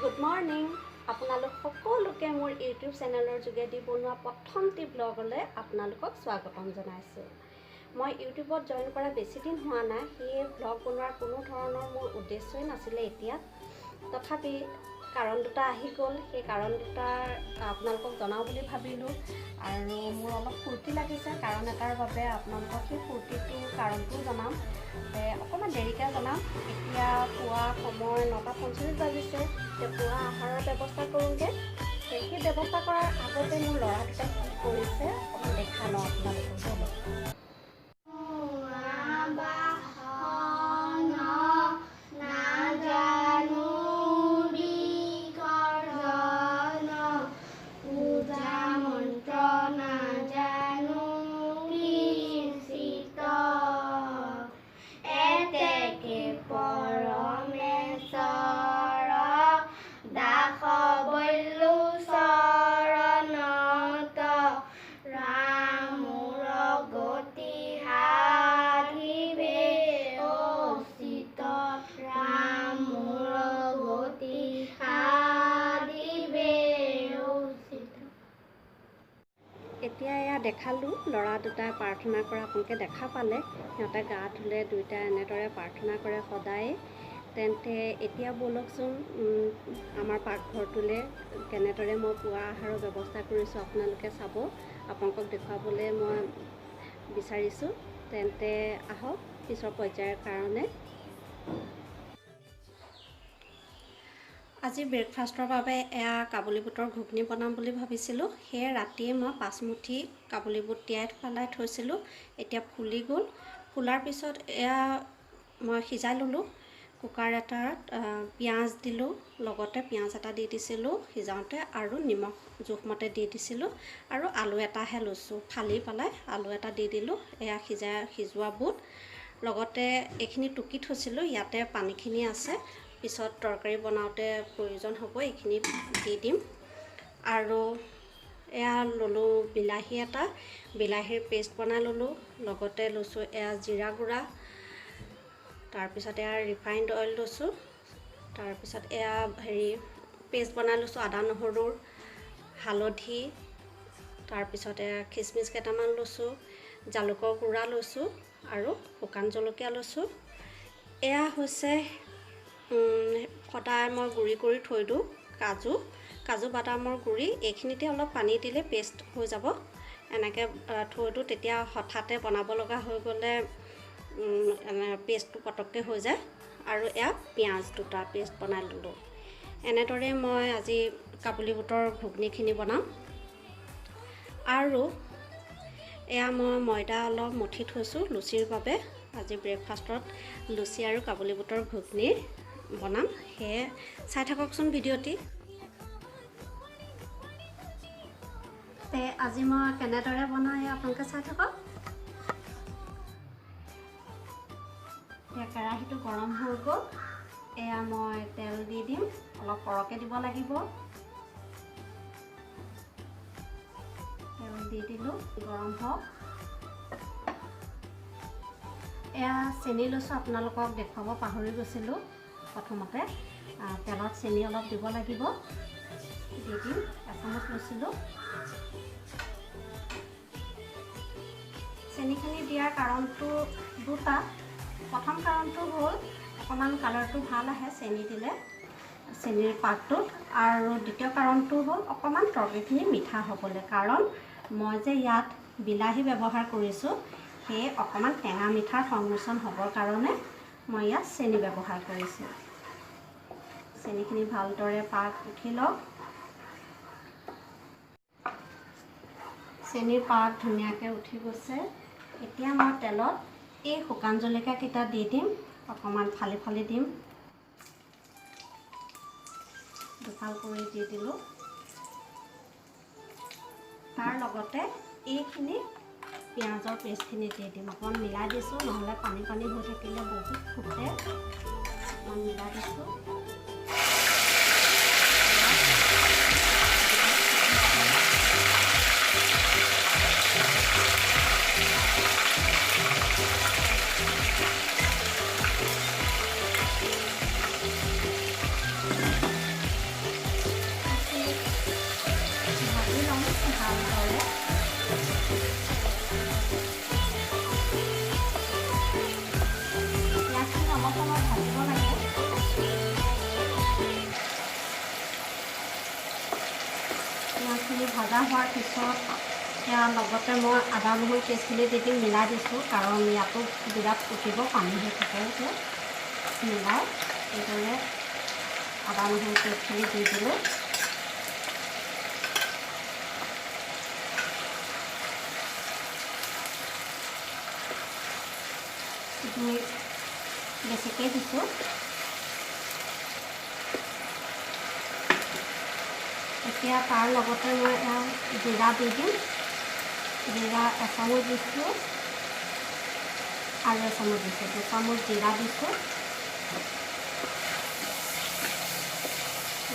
Good morning আপোনালোক সকলোকে মোৰ ইউটিউব চেনেলৰ যোগেদি বনোৱা প্ৰথমটি ব্লগলৈ আপোনালোকক স্বাগতম জনাইছোঁ। মই ইউটিউবত জইন কৰা বেছি দিন হোৱা নাই, সেয়ে ব্লগ বনোৱাৰ কোনো ধৰণৰ মোৰ উদ্দেশ্যই নাছিলে এতিয়া। তথাপি কাৰণ দুটা আহি গ'ল, সেই কাৰণ দুটাৰ আপোনালোকক জনাওঁ বুলি ভাবিলোঁ। আৰু মোৰ অলপ ফূৰ্তি লাগিছে কাৰণ এটাৰ বাবে। আপোনালোকক সেই ফূৰ্তিটোৰ কাৰণটোও জনাম, অকণমান দেৰিকৈ জনাম। এতিয়া পুৱা সময় 9:45 বাজিছে। পুৱা আহাৰৰ ব্যৱস্থা কৰোঁগৈ। সেই ব্যৱস্থা কৰাৰ আগতে মোৰ ল'ৰা দুটাই কি কৰিছে অকণমান দেখা লওঁ আপোনালোকক। এতিয়া এয়া দেখালোঁ, ল'ৰা দুটাই প্ৰাৰ্থনা কৰা আপোনালোকে দেখা পালে। সিহঁতে গা ধুলে, দুয়োটাই এনেদৰে প্ৰাৰ্থনা কৰে সদায়। তেন্তে এতিয়া ব'লকচোন আমাৰ পাকঘৰটোলৈ কেনেদৰে মই পুৱা আহাৰৰ ব্যৱস্থা কৰিছোঁ আপোনালোকে চাব। আপোনালোকক দেখুৱাবলৈ মই বিচাৰিছোঁ। তেন্তে আহক পিছৰ পৰ্যায়ৰ কাৰণে। আজি ব্ৰেকফাষ্টৰ বাবে এয়া কাবুলী বুটৰ ঘুগনি বনাম বুলি ভাবিছিলোঁ। সেয়ে ৰাতিয়ে মই 5 মুঠি কাবুলী বুট তিয়াই পেলাই থৈছিলোঁ। এতিয়া ফুলি গ'ল। ফুলাৰ পিছত এয়া মই সিজাই ল'লোঁ। কুকাৰ এটাত পিঁয়াজ দিলোঁ, লগতে পিঁয়াজ এটা দি দিছিলোঁ সিজাওঁতে, আৰু নিমখ জোখমতে দি দিছিলোঁ। আৰু আলু এটাহে লৈছোঁ, ফালি পেলাই আলু এটা দি দিলোঁ। এয়া সিজোৱা বুট, লগতে এইখিনি টুকি থৈছিলোঁ। ইয়াতে পানীখিনি আছে, পিছত তৰকাৰী বনাওঁতে প্ৰয়োজন হ'ব, এইখিনি দি দিম। আৰু এয়া ল'লোঁ বিলাহী এটা, বিলাহীৰ পেষ্ট বনাই ল'লোঁ। লগতে লৈছোঁ এয়া জিৰা গুড়া, তাৰপিছত এয়া ৰিফাইণ্ড অইল লৈছোঁ। তাৰপিছত এয়া পেষ্ট বনাই লৈছোঁ আদা নহৰুৰ, হালধি, তাৰপিছত এয়া খিচমিচ কেইটামান লৈছোঁ, জালুকৰ গুড়া লৈছোঁ আৰু শুকান জলকীয়া লৈছোঁ। এয়া হৈছে সদায় মই গুড়ি কৰি থৈ দিওঁ কাজু বাদামৰ গুড়ি। এইখিনিতে অলপ পানী দিলে পেষ্ট হৈ যাব। এনেকৈ থৈ দিওঁ, তেতিয়া হঠাতে বনাব লগা হৈ গ'লে পেষ্টটো পটককৈ হৈ যায়। আৰু এয়া পিঁয়াজ দুটা পেষ্ট বনাই ল'লোঁ। এনেদৰে মই আজি কাবুলী বুটৰ ঘুগনিখিনি বনাম। আৰু এয়া মই ময়দা অলপ মঠি থৈছোঁ লুচিৰ বাবে। আজি ব্ৰেকফাষ্টত লুচি আৰু কাবুলী বুটৰ ঘুগনি বনাম, সেয়ে চাই থাককচোন ভিডিঅ'টি। আজি মই কেনেদৰে বনাই আপোনালোকে চাই থাকক। এতিয়া কেৰাহীটো গৰম হৈ গ'ল। এয়া মই তেল দি দিম, অলপ সৰহকৈ দিব লাগিব। তেল দি দিলোঁ, গৰম হওক। এয়া চেনি লৈছোঁ, আপোনালোকক দেখুৱাব পাহৰি গৈছিলোঁ। প্ৰথমতে তেলত চেনি অলপ দিব লাগিব, দি দিম। এচামুচ লৈছিলোঁ। চেনিখিনি দিয়াৰ কাৰণটো দুটা। প্ৰথম কাৰণটো হ'ল অকণমান কালাৰটো ভাল আহে চেনি দিলে, চেনিৰ পাকটোত। আৰু দ্বিতীয় কাৰণটো হ'ল অকণমান তৰকাৰীখিনি মিঠা হ'বলৈ, কাৰণ মই যে ইয়াত বিলাহী ব্যৱহাৰ কৰিছোঁ, সেয়ে অকণমান টেঙা মিঠাৰ সংমিশ্ৰণ হ'বৰ কাৰণে মই ইয়াত চেনি ব্যৱহাৰ কৰিছোঁ। চেনিখিনি ভালদৰে পাক উঠি লওক। চেনিৰ পাক ধুনীয়াকৈ উঠি গৈছে। এতিয়া মই তেলত এই শুকান জলকীয়াকেইটা দি দিম, অকণমান ফালি ফালি দিম। দুফাল কৰি দি দিলোঁ। তাৰ লগতে এইখিনি পিঁয়াজৰ পেষ্টখিনি দি দিম। অকণমান মিলাই দিছোঁ, নহ'লে পানী পানী হৈ থাকিলে বহুত ফুটে। অকণমান মিলাই দিছোঁ। ভজা হোৱাৰ পিছত ইয়াৰ লগতে মই আদা নহৰু পেষ্টখিনি দি মিলাই দিছোঁ, কাৰণ ইয়াতো বিৰাট ফুটিব, পানী হৈ থাকে যে মিলাই এইদৰে আদা নহৰু পেষ্টখিনি দি দিলোঁ। বেছিকৈ দিছোঁ। এতিয়া তাৰ লগতে মই জিৰা দি দিম। জিৰা এচামুচ দিছোঁ আৰু এচামুচ দিছোঁ, 2 চামুচ জিৰা দিছোঁ।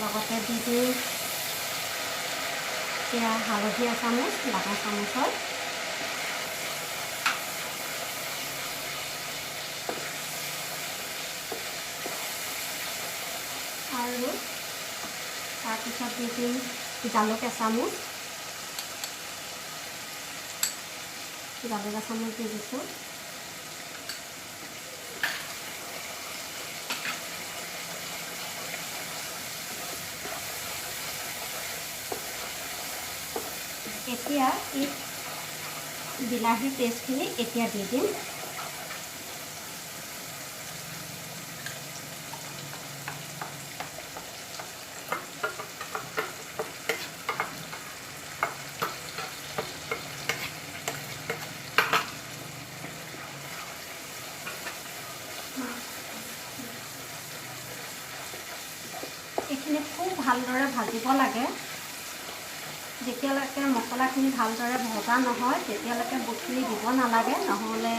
লগতে দি দিম এতিয়া হালধি এচামুচ, ডাঙৰ চামুচৰ। আৰু তাৰপিছত দি দিম জালুক এচামুচ, দি দিছোঁ। এতিয়া এই বিলাহী পেষ্টখিনি এতিয়া দি দিম। এইখিনি খুব ভালদৰে ভাজিব লাগে। যেতিয়ালৈকে মছলাখিনি ভালদৰে ভজা নহয় তেতিয়ালৈকে বুটখিনি দিব নালাগে, নহ'লে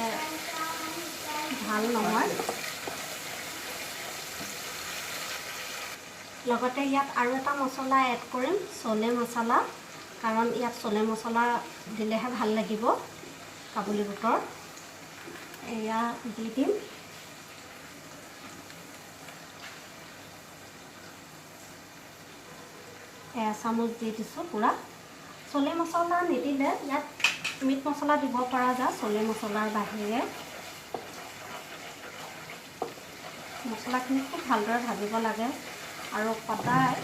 ভাল নহয়। লগতে ইয়াত আৰু এটা মছলা এড কৰিম, চলে মছলা, কাৰণ ইয়াত চলে মছলা দিলেহে ভাল লাগিব কাবুলী বুটৰ। এয়া দি দিম। এচামুচ দি দিছোঁ পূৰা। চলে মছলা নিদিলে ইয়াত মিট মছলা দিব পৰা যায়, চলে মছলাৰ বাহিৰে। মছলাখিনি খুব ভালদৰে ভাজিব লাগে, আৰু সদায়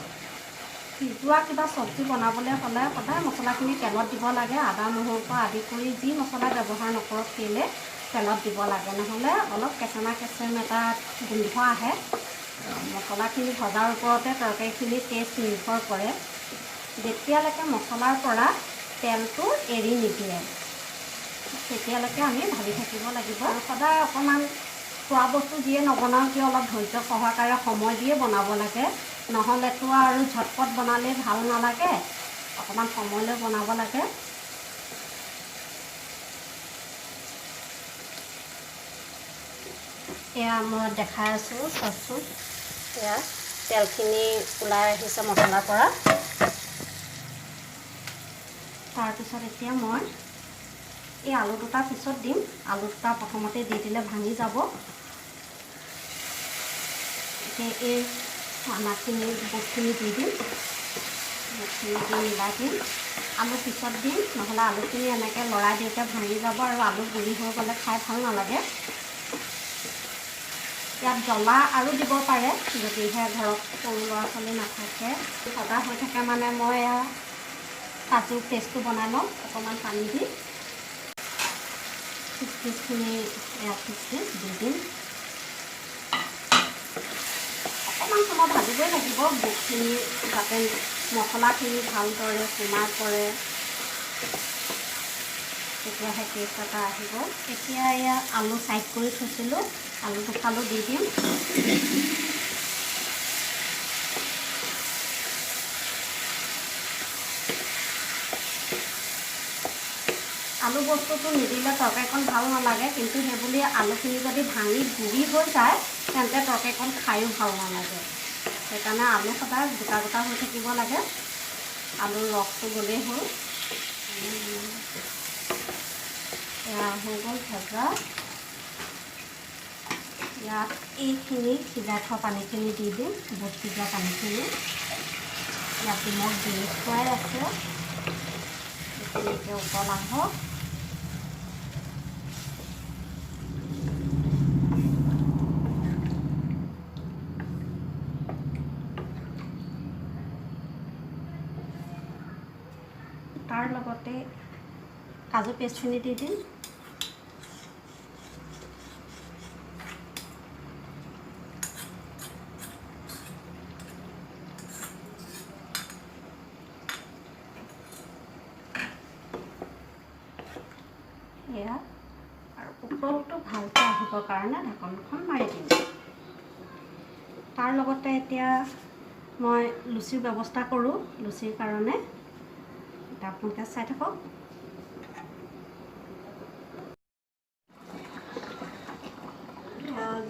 সিজোৱা কিবা চব্জি বনাবলৈ হ'লে সদায় মছলাখিনি তেলত দিব লাগে। আদা নহৰুৰ পৰা আদি কৰি যি মছলা ব্যৱহাৰ নকৰক কেলে তেলত দিব লাগে, নহ'লে অলপ কেঁচেমা এটা গোন্ধ আহে। মছলাখিনি ভজাৰ ওপৰতে তৰকাৰীখিনি টেষ্ট নিৰ্ভৰ কৰে। যেতিয়ালৈকে মছলাৰ পৰা তেলটো এৰি নিদিয়ে তেতিয়ালৈকে আমি ভাজি থাকিব লাগিব। আৰু সদায় অকণমান খোৱা বস্তু যিয়ে নবনাওঁ কিয় অলপ ধৈৰ্য সহকাৰে সময় দিয়ে বনাব লাগে, নহ'লেতো আৰু ঝটপট বনালে ভাল নালাগে, অকণমান সময় লৈ বনাব লাগে। এয়া মই দেখাই আছোঁ, চাওকচোন। এয়া তেলখিনি ওলাই আহিছে মছলাৰ পৰা। তাৰপিছত এতিয়া মই এই আলু দুটা পিছত দিম। আলু দুটা প্ৰথমতে দি দিলে ভাঙি যাব। এতিয়া এই আমাৰখিনি বুটখিনি দি দিম। বুটখিনি দি মিলাই দিম। আলু পিছত দিম, নহ'লে আলুখিনি এনেকৈ লৰাই দিওঁতে ভাঙি যাব আৰু আলু গুৰি হৈ গ'লে খাই ভাল নালাগে। ইয়াত জ্বলা আৰু দিব পাৰে, যদিহে ঘৰত সৰু ল'ৰা ছোৱালী নাথাকে। ভজা হৈ থাকে মানে মই কাজু পেষ্টটো বনাই লওঁ অকণমান পানী দি। খিচমিচখিনি খিচমিচ দি দিম। অকণমান সময় ভাজিবই লাগিব, বুটখিনি যাতে মছলাখিনি ভালদৰে সোমাই পৰে, তেতিয়াহে টেষ্ট এটা আহিব। এতিয়া এয়া আলু চাইড কৰি থৈছিলোঁ, আলু দুফালো দি দিম। আলু বস্তুটো নিদিলে তৰকাৰীখন ভাল নালাগে, কিন্তু সেইবুলি আলুখিনি যদি ভাঙি গুৰি হৈ যায় তেন্তে তৰকাৰীখন খায়ো ভাল নালাগে। সেইকাৰণে আলু সদায় গোটা গোটা হৈ থাকিব লাগে। আলুৰ ৰসটো গ'লেই হ'ল। এয়া হৈ গ'ল ভজা। ইয়াত এইখিনি সিজাই থোৱা পানীখিনি দি দিম, বুট সিজোৱা পানীখিনি। ইয়াত নিমখ দি থোৱাই আছে, এইখিনিকে উতল আহক। তাৰ লগতে কাজু পেষ্টখিনি দি দিম। এয়া আৰু উতলটো ভালকৈ আহিবৰ কাৰণে ঢাকনখন মাৰি দিম। তাৰ লগতে এতিয়া মই লুচিৰ ব্যৱস্থা কৰোঁ। লুচিৰ কাৰণে এতিয়া আপোনালোকে চাই থাকক।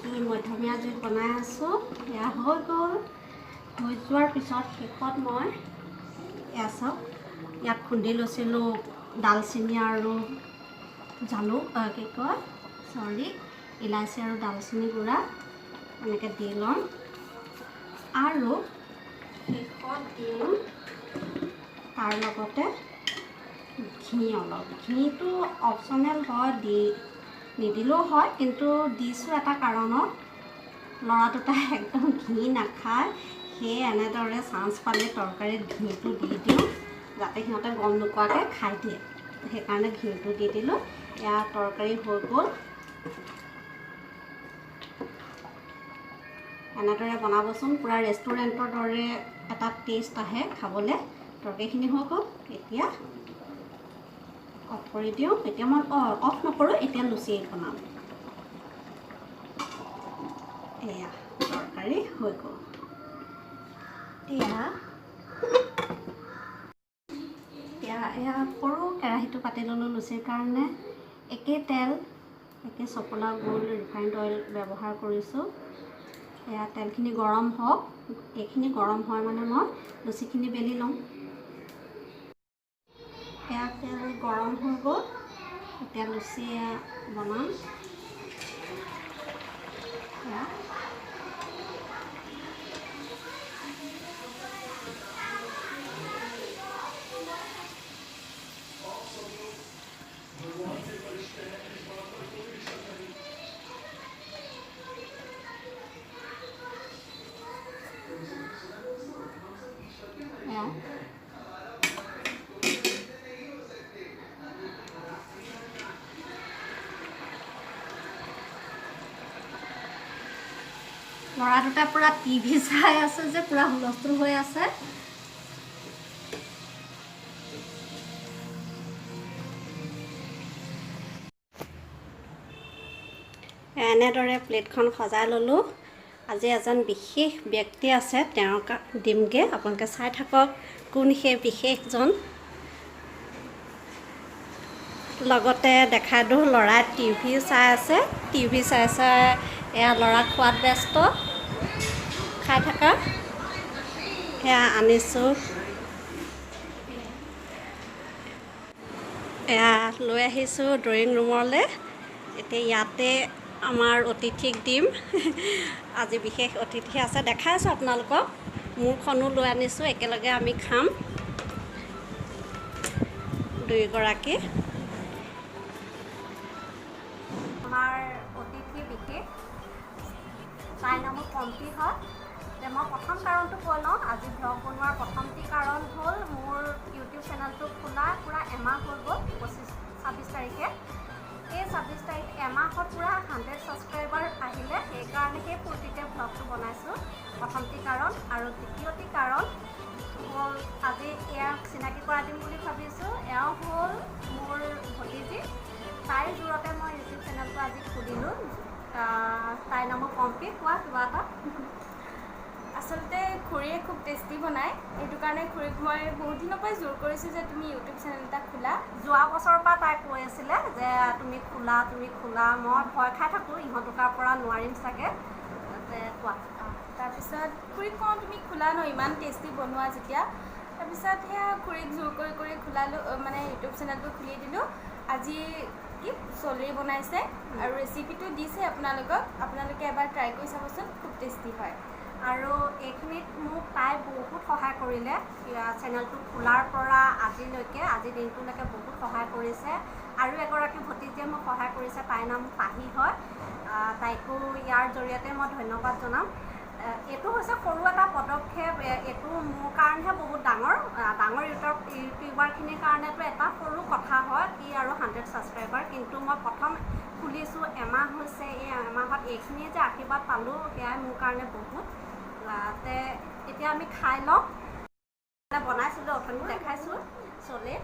জুই মধ্যমীয়া জুইত বনাই আছোঁ। এয়া হৈ গ'ল। হৈ যোৱাৰ পিছত শেষত মই এয়া চাওক, ইয়াত খুন্দি লৈছিলোঁ ডালচেনি আৰু ইলাচি আৰু ডালচেনি গুড়া এনেকৈ দি ল'ম। আৰু শেষত দিম তাৰ লগতে ঘি অলপ। ঘিটো অপশ্যনেল হয়, নিদিলেও হয়, কিন্তু দিছোঁ এটা কাৰণত। ল'ৰা দুটাই একদম ঘি নাখায়, সেয়ে এনেদৰে চান্স পালে তৰকাৰীত ঘিটো দি দিওঁ, যাতে সিহঁতে গম নোপোৱাকৈ খাই দিয়ে। সেইকাৰণে ঘিটো দি দিলোঁ। এয়া তৰকাৰী হৈ গ'ল। এনেদৰে বনাবচোন, পূৰা ৰেষ্টুৰেণ্টৰ দৰে এটা টেষ্ট আহে খাবলৈ। তৰকাৰীখিনি হৈ গ'ল। এতিয়া অফ কৰি দিওঁ। এতিয়া মই অফ নকৰোঁ, এতিয়া লুচি বনাম। এয়া তৰকাৰী হৈ গ'ল। এয়া সৰু কেৰাহীটো পাতি ল'লোঁ লুচিৰ কাৰণে। একেই তেল, একে চপলা গোল ৰিফাইণ্ড অইল ব্যৱহাৰ কৰিছোঁ। এয়া তেলখিনি গৰম হওক। এইখিনি গৰম হয় মানে মই লুচিখিনি বেলি লওঁ। এয়া তেল গৰম হৈ গ'ল। এতিয়া লুচি বনাম। ল'ৰা দুটা পূৰা টিভি চাই আছে যে, পূৰা হুলস্থুল হৈ আছে। এনেদৰে প্লেটখন সজাই ল'লোঁ। আজি এজন বিশেষ ব্যক্তি আছে, তেওঁক দিমগৈ। আপোনালোকে চাই থাকক কোন সেই বিশেষজন। লগতে দেখাই দিওঁ, ল'ৰাই টিভি চাই আছে। টিভি চাই চাই এয়া ল'ৰা খোৱাত ব্যস্ত। খাই থাকা। সেয়া আনিছোঁ। এয়া লৈ আহিছোঁ ড্ৰয়িং ৰুমলৈ। এতিয়া ইয়াতে আমাৰ অতিথিক দিম। আজি বিশেষ অতিথি আছে, দেখাইছোঁ আপোনালোকক। মোৰখনো লৈ আনিছোঁ, একেলগে আমি খাম দুয়োগৰাকী। আমাৰ অতিথি বিশেষ, তাইৰ নামো পম্পী হয়। মই প্ৰথম কাৰণটো কৈ লওঁ। আজি ভ্লগ বনোৱাৰ প্ৰথমটি কাৰণ হ'ল, মোৰ ইউটিউব চেনেলটো খোলা পূৰা এমাহ হৈ গ'ল। 26 তাৰিখে। এই 26 তাৰিখ এমাহত পূৰা 100 ছাবস্ক্ৰাইবাৰ আহিলে। সেইকাৰণে সেই ফূৰ্তিতে ভ্লগটো বনাইছোঁ, প্ৰথমটি কাৰণ। আৰু দ্বিতীয়টি কাৰণ হ'ল, আজি এয়াক চিনাকি কৰাই দিম বুলি ভাবিছোঁ। এওঁ হ'ল মোৰ ভতিজী। তাইৰ জোৰতে মই ইউটিউব চেনেলটো আজি খুলিলোঁ। তাইৰ নামো পম্পী। কোৱা কিবা এটা। আচলতে খুৰীয়ে খুব টেষ্টি বনায়, সেইটো কাৰণে খুৰীক মই বহুত দিনৰ পৰাই জোৰ কৰিছোঁ যে তুমি ইউটিউব চেনেল এটা খোলা। যোৱা বছৰৰ পৰা তাই কৈ আছিলে যে তুমি খোলা। মই ভয় খাই থাকোঁ, ইহঁত দুটাৰ পৰা নোৱাৰিম চাগে। কোৱা। তাৰপিছত খুৰীক কওঁ তুমি খোলা ন, ইমান টেষ্টি বনোৱা যেতিয়া। তাৰপিছত সেয়া খুৰীক জোৰ কৰি খোলালোঁ, মানে ইউটিউব চেনেলটো খুলি দিলোঁ। আজি চলেৰি বনাইছে আৰু ৰেচিপিটো দিছে আপোনালোকে এবাৰ ট্ৰাই কৰি চাবচোন, খুব টেষ্টি হয়। আৰু এইখিনিত মোক তাই বহুত সহায় কৰিলে। চেনেলটো খোলাৰ পৰা আজিলৈকে, আজিৰ দিনটোলৈকে বহুত সহায় কৰিছে। আৰু এগৰাকী ভতিজীয়ে মোক সহায় কৰিছে, তাইৰ নাম পাহি হয়। তাইকো ইয়াৰ জৰিয়তে মই ধন্যবাদ জনাম। এইটো হৈছে সৰু এটা পদক্ষেপ এইটো মোৰ কাৰণেহে বহুত ডাঙৰ ইউটিউবাৰখিনিৰ কাৰণেতো এটা সৰু কথা হয় কি আৰু 100 ছাবস্ক্ৰাইবাৰ কিন্তু মই প্ৰথম খুলিছোঁ এমাহ হৈছে এই এমাহত এইখিনিয়ে যে আশীৰ্বাদ পালোঁ সেয়াই মোৰ কাৰণে বহুত তে এতিয়া আমি খাই লওঁ বনাইছিলোঁ অথনি দেখাইছোঁ চলে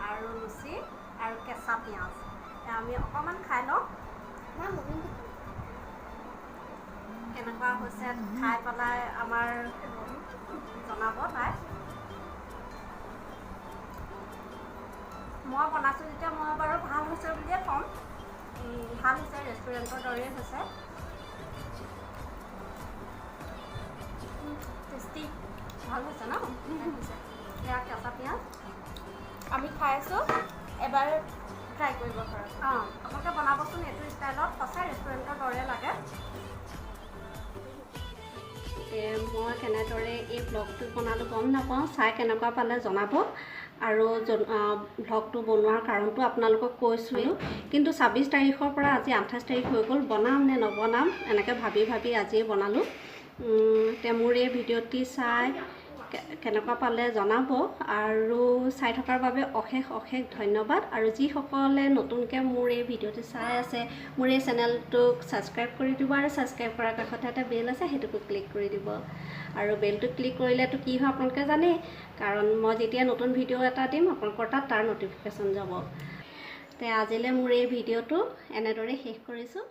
আৰু লুচি আৰু কেঁচা পিঁয়াজ আমি অকণমান খাই লওঁ কেনেকুৱা হৈছে খাই পেলাই আমাৰ জনাব তাই মই বনাইছোঁ যেতিয়া মই বাৰু ভাল হৈছে বুলিয়ে ক'ম ভাল হৈছে ৰেষ্টুৰেণ্টৰ দৰেই হৈছে টেষ্টি ভাল হৈছে ন এয়া কেঁচা পিঁয়াজ আমি খাই আছোঁ এবাৰ ট্ৰাই কৰিব পাৰোঁ আপোনালোকে বনাবচোন এইটো ষ্টাইলত সঁচাই ৰেষ্টুৰেণ্টৰ দৰে লাগে মই কেনেদৰে এই ব্লগটো বনালোঁ গম নাপাওঁ চাই কেনেকুৱা পালে জনাব আৰু ব্লগটো বনোৱাৰ কাৰণটো আপোনালোকক কৈছোঁ কিন্তু 26 তাৰিখৰ পৰা আজি 28 তাৰিখ হৈ গ'ল বনাম নে নবনাম এনেকৈ ভাবি আজিয়ে বনালোঁ মোৰ এই ভিডিঅ'টি চাই কেনেকুৱা পালে জনাব আৰু চাই থকাৰ বাবে অশেষ ধন্যবাদ আৰু যিসকলে নতুনকৈ মোৰ এই ভিডিঅ'টো চাই আছে মোৰ এই চেনেলটোক ছাবস্ক্ৰাইব কৰি দিব আৰু ছাবস্ক্ৰাইব কৰাৰ কাষতে এটা বেল আছে সেইটোকো ক্লিক কৰি দিব আৰু বেলটো ক্লিক কৰিলেতো কি হয় আপোনালোকে জানেই কাৰণ মই যেতিয়া নতুন ভিডিঅ' এটা দিম আপোনালোকৰ তাত তাৰ ন'টিফিকেশ্যন যাব আজিলৈ মোৰ এই ভিডিঅ'টো এনেদৰে শেষ কৰিছোঁ